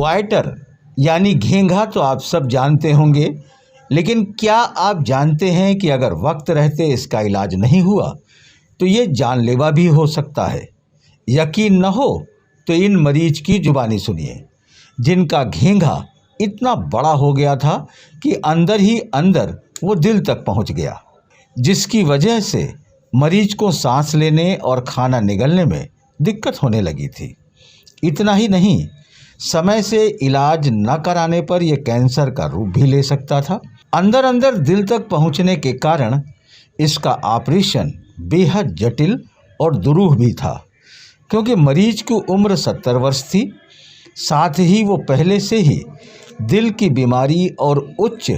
Goitre यानी घेंघा तो आप सब जानते होंगे, लेकिन क्या आप जानते हैं कि अगर वक्त रहते इसका इलाज नहीं हुआ तो ये जानलेवा भी हो सकता है। यकीन न हो तो इन मरीज की जुबानी सुनिए, जिनका घेंघा इतना बड़ा हो गया था कि अंदर ही अंदर वो दिल तक पहुंच गया, जिसकी वजह से मरीज को सांस लेने और खाना निगलने में दिक्कत होने लगी थी। इतना ही नहीं, समय से इलाज न कराने पर यह कैंसर का रूप भी ले सकता था। अंदर अंदर दिल तक पहुंचने के कारण इसका ऑपरेशन बेहद जटिल और दुरूह भी था, क्योंकि मरीज की उम्र 70 वर्ष थी। साथ ही वो पहले से ही दिल की बीमारी और उच्च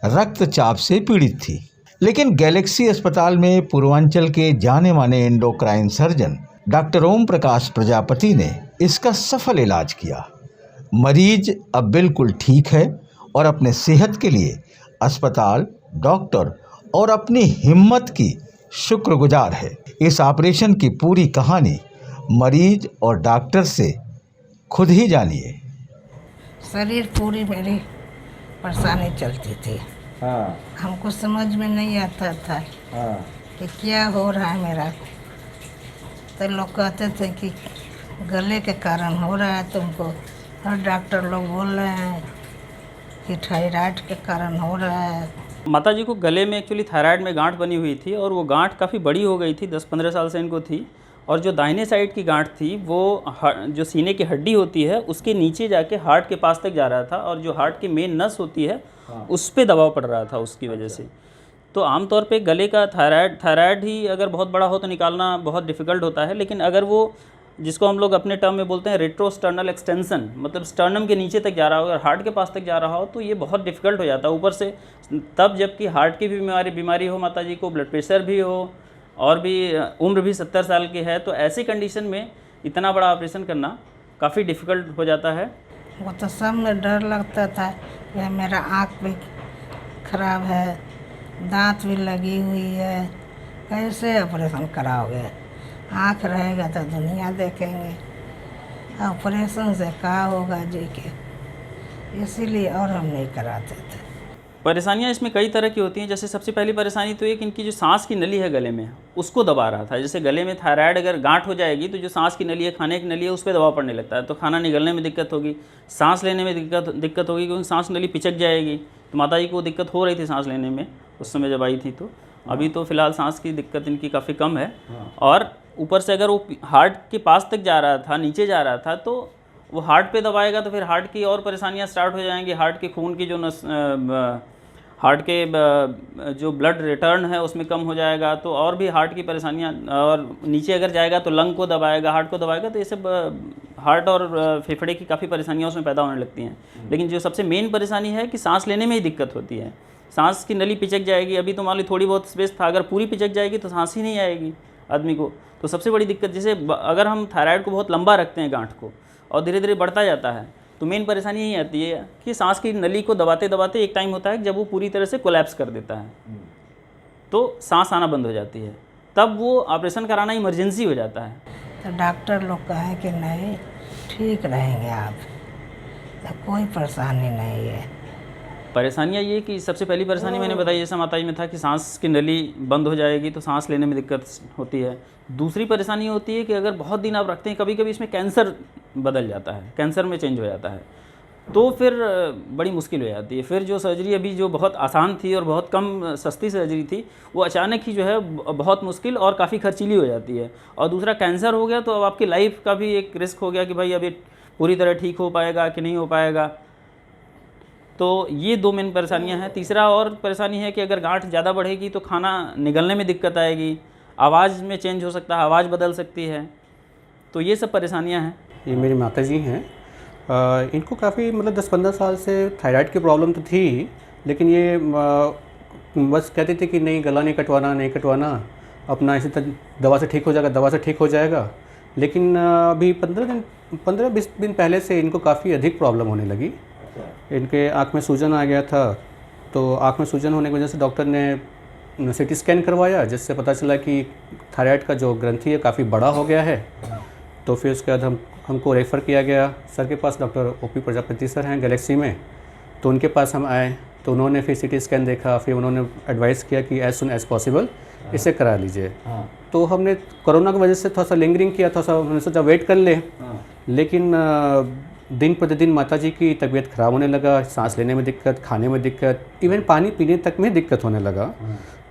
रक्तचाप से पीड़ित थी। लेकिन गैलेक्सी अस्पताल में पूर्वांचल के जाने माने endocrine surgeon doctor Om Prakash Prajapati ने इसका सफल इलाज किया। मरीज अब बिल्कुल ठीक है और अपने सेहत के लिए अस्पताल, डॉक्टर और अपनी हिम्मत की शुक्रगुजार है। इस ऑपरेशन की पूरी कहानी मरीज और डॉक्टर से खुद ही जानिए। शरीर पूरी मेरी परेशानी चलती थी। हाँ हमको समझ में नहीं आता था हाँ कि क्या हो रहा है मेरा। तो लोग कहते थे कि गले के कारण हो रहा है तुमको, और डॉक्टर लोग बोल रहे हैं कि थायराइड के कारण हो रहा है। माता जी को गले में एक्चुअली थायराइड में गांठ बनी हुई थी और वो गांठ काफ़ी बड़ी हो गई थी, 10-15 साल से इनको थी। और जो दाहिने साइड की गांठ थी वो जो सीने की हड्डी होती है उसके नीचे जाके हार्ट के पास तक जा रहा था, और जो हार्ट की मेन नस होती है उस पर दबाव पड़ रहा था उसकी वजह से। तो आमतौर पे गले का थायराइड ही अगर बहुत बड़ा हो तो निकालना बहुत डिफ़िकल्ट होता है, लेकिन अगर वो जिसको हम लोग अपने टर्म में बोलते हैं रेट्रोस्टर्नल एक्सटेंशन, मतलब स्टर्नम के नीचे तक जा रहा हो, अगर हार्ट के पास तक जा रहा हो तो ये बहुत डिफ़िकल्ट हो जाता है। ऊपर से तब जबकि हार्ट की भी बीमारी हो माता जी को, ब्लड प्रेशर भी हो और भी उम्र भी 70 साल की है, तो ऐसी कंडीशन में इतना बड़ा ऑपरेशन करना काफ़ी डिफ़िकल्ट हो जाता है। वो तो सब में डर लगता था कि मेरा आँख भी खराब है, दांत भी लगी हुई है, कैसे ऑपरेशन कराओगे? आँख रहेगा तो दुनिया देखेंगे, ऑपरेशन से क्या होगा जी के, इसीलिए और हम नहीं कराते थे। परेशानियाँ इसमें कई तरह की होती हैं। जैसे सबसे पहली परेशानी तो ये कि इनकी जो सांस की नली है गले में उसको दबा रहा था। जैसे गले में थायराइड अगर गांठ हो जाएगी तो जो सांस की नली है, खाने की नली है, उस पर दबाव पड़ने लगता है, तो खाना निगलने में दिक्कत होगी, सांस लेने में दिक्कत होगी, क्योंकि सांस नली पिचक जाएगी। तो माता जी को दिक्कत हो रही थी सांस लेने में उस समय जब आई थी। तो अभी तो फ़िलहाल सांस की दिक्कत इनकी काफ़ी कम है। और ऊपर से अगर वो हार्ट के पास तक जा रहा था, नीचे जा रहा था, तो वो हार्ट पे दबाएगा तो फिर हार्ट की और परेशानियाँ स्टार्ट हो जाएंगी। हार्ट के खून की जो हार्ट के जो ब्लड रिटर्न है उसमें कम हो जाएगा, तो और भी हार्ट की परेशानियाँ। और नीचे अगर जाएगा तो लंग को दबाएगा, हार्ट को दबाएगा, तो ये सब हार्ट और फेफड़े की काफ़ी परेशानियाँ उसमें पैदा होने लगती हैं। लेकिन जो सबसे मेन परेशानी है कि सांस लेने में ही दिक्कत होती है। सांस की नली पिचक जाएगी। अभी तो मान ली थोड़ी बहुत स्पेस था, अगर पूरी पिचक जाएगी तो सांस ही नहीं आएगी आदमी को। तो सबसे बड़ी दिक्कत, जैसे अगर हम थायराइड को बहुत लंबा रखते हैं गांठ को और धीरे धीरे बढ़ता जाता है, तो मेन परेशानी यही आती है कि सांस की नली को दबाते दबाते एक टाइम होता है जब वो पूरी तरह से कोलैप्स कर देता है, तो सांस आना बंद हो जाती है, तब वो ऑपरेशन कराना इमरजेंसी हो जाता है। तो डॉक्टर लोग कहें कि नहीं, ठीक रहेंगे आप, तो कोई परेशानी नहीं है। परेशानियाँ ये कि सबसे पहली परेशानी मैंने बताई जैसा माता जी में था कि सांस की नली बंद हो जाएगी तो सांस लेने में दिक्कत होती है। दूसरी परेशानी होती है कि अगर बहुत दिन आप रखते हैं, कभी कभी इसमें कैंसर बदल जाता है, कैंसर में चेंज हो जाता है, तो फिर बड़ी मुश्किल हो जाती है। फिर जो सर्जरी अभी जो बहुत आसान थी और बहुत कम सस्ती सर्जरी थी, वो अचानक ही जो है बहुत मुश्किल और काफ़ी खर्चीली हो जाती है। और दूसरा कैंसर हो गया तो अब आपकी लाइफ का भी एक रिस्क हो गया कि भाई अभी पूरी तरह ठीक हो पाएगा कि नहीं हो पाएगा। तो ये दो मेन परेशानियां हैं। तीसरा और परेशानी है कि अगर गांठ ज़्यादा बढ़ेगी तो खाना निगलने में दिक्कत आएगी, आवाज़ में चेंज हो सकता है, आवाज़ बदल सकती है। तो ये सब परेशानियां हैं। ये मेरी माता जी हैं। इनको काफ़ी मतलब 10-15 साल से थायराइड की प्रॉब्लम तो थी, लेकिन ये बस कहते थे कि नहीं, गला नहीं कटवाना, अपना इसी तरह दवा से ठीक हो जाएगा। लेकिन अभी 15-20 दिन पहले से इनको काफ़ी अधिक प्रॉब्लम होने लगी। इनके आँख में सूजन आ गया था, तो आँख में सूजन होने की वजह से डॉक्टर ने सीटी स्कैन करवाया, जिससे पता चला कि थायराइड का जो ग्रंथि है काफ़ी बड़ा हो गया है। तो फिर उसके बाद हमको रेफ़र किया गया सर के पास, डॉक्टर ओपी प्रजापति सर हैं गैलेक्सी में। तो उनके पास हम आए तो उन्होंने फिर सीटी स्कैन देखा, फिर उन्होंने एडवाइस किया कि एज़ सुन एज़ पॉसिबल इसे करा लीजिए। तो हमने कोरोना की वजह से थोड़ा सा लिंगरिंग किया, थोड़ा सा हमने सोचा वेट कर ले, लेकिन दिन प्रतिदिन माताजी की तबीयत ख़राब होने लगा, सांस लेने में दिक्कत, खाने में दिक्कत, इवन पानी पीने तक में दिक्कत होने लगा।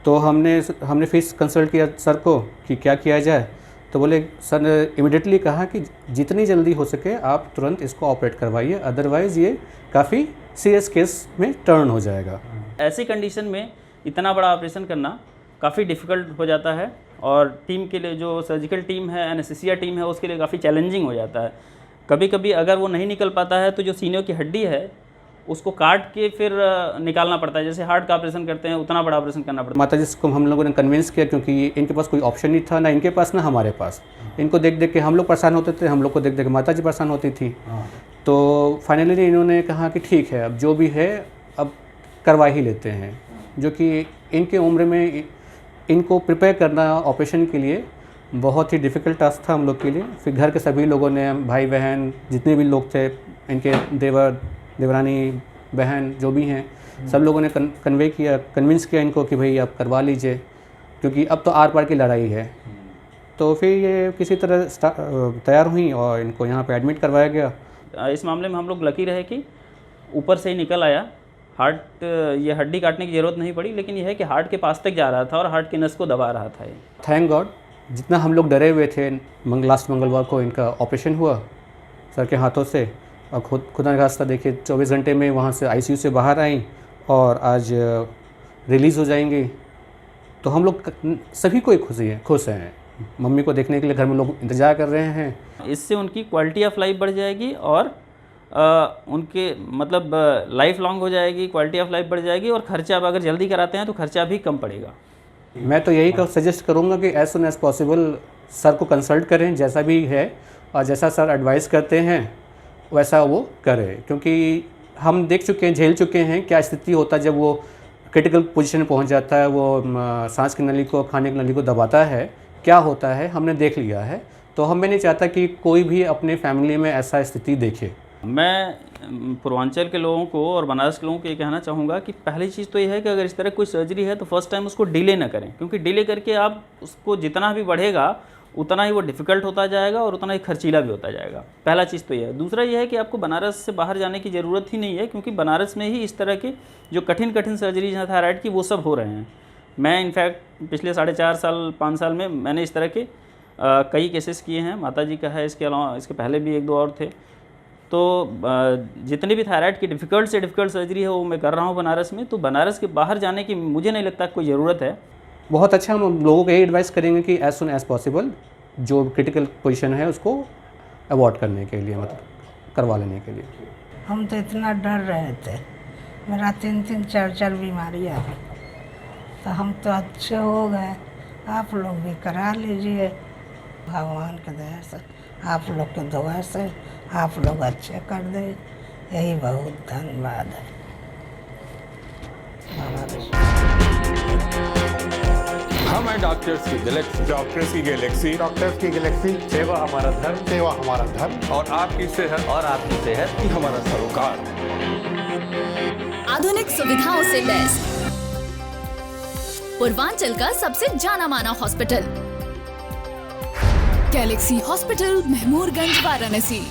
तो हमने फिर कंसल्ट किया सर को कि क्या किया जाए। तो बोले सर ने इमिडिएटली कहा कि जितनी जल्दी हो सके आप तुरंत इसको ऑपरेट करवाइए, अदरवाइज़ ये काफ़ी सीरियस केस में टर्न हो जाएगा। ऐसी कंडीशन में इतना बड़ा ऑपरेशन करना काफ़ी डिफ़िकल्ट हो जाता है और टीम के लिए, जो सर्जिकल टीम है, एनेस्थीसिया टीम है, उसके लिए काफ़ी चैलेंजिंग हो जाता है। कभी कभी अगर वो नहीं निकल पाता है तो जो सीनियों की हड्डी है उसको काट के फिर निकालना पड़ता है। जैसे हार्ट का ऑपरेशन करते हैं उतना बड़ा ऑपरेशन करना पड़ता है। माताजी को हम लोगों ने कन्विंस किया, क्योंकि इनके पास कोई ऑप्शन नहीं था, ना इनके पास ना हमारे पास। इनको देख देख के हम लोग परेशान होते थे, हम लोग को देख देख के माताजी परेशान होती थी। तो फाइनली इन्होंने कहा कि ठीक है, अब जो भी है अब करवा ही लेते हैं, जो कि इनके उम्र में इनको प्रिपेयर करना ऑपरेशन के लिए बहुत ही डिफ़िकल्ट टास्क था हम लोग के लिए। फिर घर के सभी लोगों ने, भाई बहन जितने भी लोग थे, इनके देवर देवरानी बहन जो भी हैं, सब लोगों ने कन्विंस किया इनको कि भाई आप करवा लीजिए, क्योंकि अब तो आर पार की लड़ाई है। तो फिर ये किसी तरह तैयार हुई और इनको यहाँ पे एडमिट करवाया गया। इस मामले में हम लोग लकी रहे कि ऊपर से ही निकल आया हार्ट। ये हड्डी काटने की ज़रूरत नहीं पड़ी, लेकिन यह है कि हार्ट के पास तक जा रहा था और हार्ट की नस को दबा रहा था ये। थैंक गॉड, जितना हम लोग डरे हुए थे, लास्ट मंगलवार को इनका ऑपरेशन हुआ सर के हाथों से, और खुदा का रास्ता देखिए 24 घंटे में वहाँ से आईसीयू से बाहर आई और आज रिलीज़ हो जाएंगी। तो हम लोग सभी को खुश हैं। मम्मी को देखने के लिए घर में लोग इंतज़ार कर रहे हैं। इससे उनकी क्वालिटी ऑफ लाइफ बढ़ जाएगी और उनके मतलब लाइफ लॉन्ग हो जाएगी, क्वालिटी ऑफ लाइफ बढ़ जाएगी और खर्चा अगर जल्दी कराते हैं तो खर्चा भी कम पड़ेगा। मैं तो यही सजेस्ट करूँगा कि as soon as possible sir को कंसल्ट करें, जैसा भी है, और जैसा सर एडवाइस करते हैं वैसा वो करें, क्योंकि हम देख चुके हैं, झेल चुके हैं क्या स्थिति होता है जब वो क्रिटिकल पोजीशन में पहुंच जाता है, वो सांस की नली को, खाने की नली को दबाता है, क्या होता है हमने देख लिया है। तो मैं नहीं चाहता कि कोई भी अपने फैमिली में ऐसा स्थिति देखे। मैं पूर्वांचल के लोगों को और बनारस के लोगों को ये कहना चाहूँगा कि पहली चीज़ तो ये है कि अगर इस तरह कोई सर्जरी है तो फर्स्ट टाइम उसको डिले ना करें, क्योंकि डिले करके आप उसको जितना भी बढ़ेगा उतना ही वो डिफ़िकल्ट होता जाएगा और उतना ही खर्चीला भी होता जाएगा। पहला चीज़ तो ये है। दूसरा ये है कि आपको बनारस से बाहर जाने की ज़रूरत ही नहीं है, क्योंकि बनारस में ही इस तरह के जो कठिन सर्जरीज हैं थायराइड की वो सब हो रहे हैं। मैं इनफैक्ट पिछले 4.5 साल 5 साल में मैंने इस तरह के कई केसेस किए हैं। माताजी का है, इसके अलावा इसके पहले भी 1-2 और थे। तो जितनी भी थायराइड की डिफ़िकल्ट से डिफ़िकल्ट सर्जरी है वो मैं कर रहा हूँ बनारस में। तो बनारस के बाहर जाने की मुझे नहीं लगता कोई ज़रूरत है। बहुत अच्छा, हम लोगों को यही एडवाइस करेंगे कि एज़ सुन एज़ पॉसिबल जो क्रिटिकल पोजीशन है उसको अवॉइड करने के लिए, मतलब करवा लेने के लिए। हम तो इतना डर रहे थे, मेरा 3-3 4-4 बीमारियाँ हैं, तो हम तो अच्छे हो गए। आप लोग भी करा लीजिए, भगवान के दया से, आप लोग के दुआ से आप लोग अच्छे कर दे, यही बहुत धन्यवाद है। हम हैं डॉक्टर्स की गैलेक्सी। डॉक्टर्स की गैलेक्सी, डॉक्टर्स की गैलेक्सी। सेवा हमारा धर्म, सेवा हमारा धर्म, और आपकी सेहत ही हमारा सरोकार। आधुनिक सुविधाओं से लैस पूर्वांचल का सबसे जाना माना hospital, Galaxy hospital, Mahmoorganj, Varanasi.